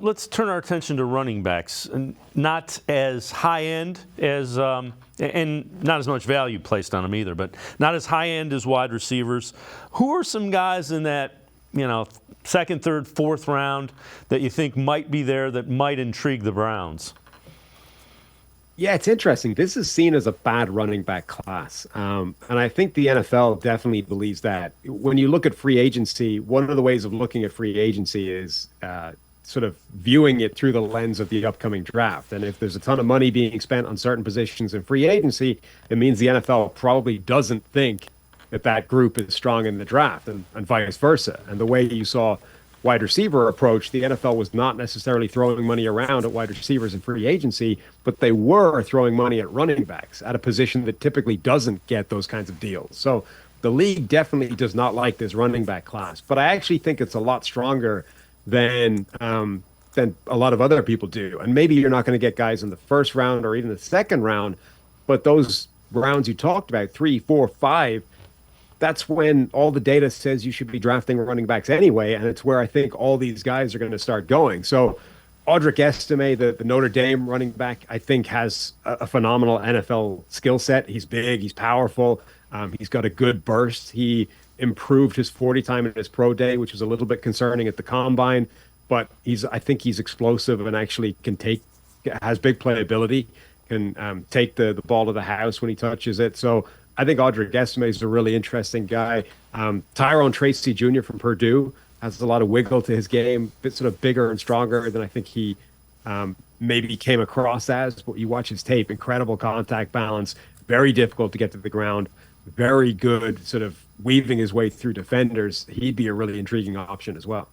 Let's turn our attention to running backs, and not as high end as, and not as much value placed on them either, but not as high end as wide receivers. Who are some guys in that, second, third, fourth round that you think might be there that might intrigue the Browns? Yeah, it's interesting. This is seen as a bad running back class. And I think the NFL definitely believes that. When you look at free agency, one of the ways of looking at free agency is sort of viewing it through the lens of the upcoming draft. And if there's a ton of money being spent on certain positions in free agency, it means the NFL probably doesn't think that that group is strong in the draft, and vice versa. And the way you saw wide receiver approach, the NFL was not necessarily throwing money around at wide receivers in free agency, but they were throwing money at running backs at a position that typically doesn't get those kinds of deals. So the league definitely does not like this running back class, but I actually think it's a lot stronger than a lot of other people do. And maybe you're not going to get guys in the first round or even the second round, but those rounds you talked about, 3, 4, 5, that's when all the data says you should be drafting running backs anyway, and it's where I think all these guys are going to start going. So Audric Estime, the Notre Dame running back, I think has a phenomenal NFL skill set. He's big, he's powerful, he's got a good burst. He improved his 40 time in his pro day, which was a little bit concerning at the combine, but I think he's explosive and actually has big playability, can take the ball to the house when he touches it. So I think Audric Estime is a really interesting guy. Tyrone Tracy Jr. from Purdue has a lot of wiggle to his game, bit sort of bigger and stronger than I think he maybe came across as. But you watch his tape, incredible contact balance, very difficult to get to the ground, very good sort of weaving his way through defenders. He'd be a really intriguing option as well.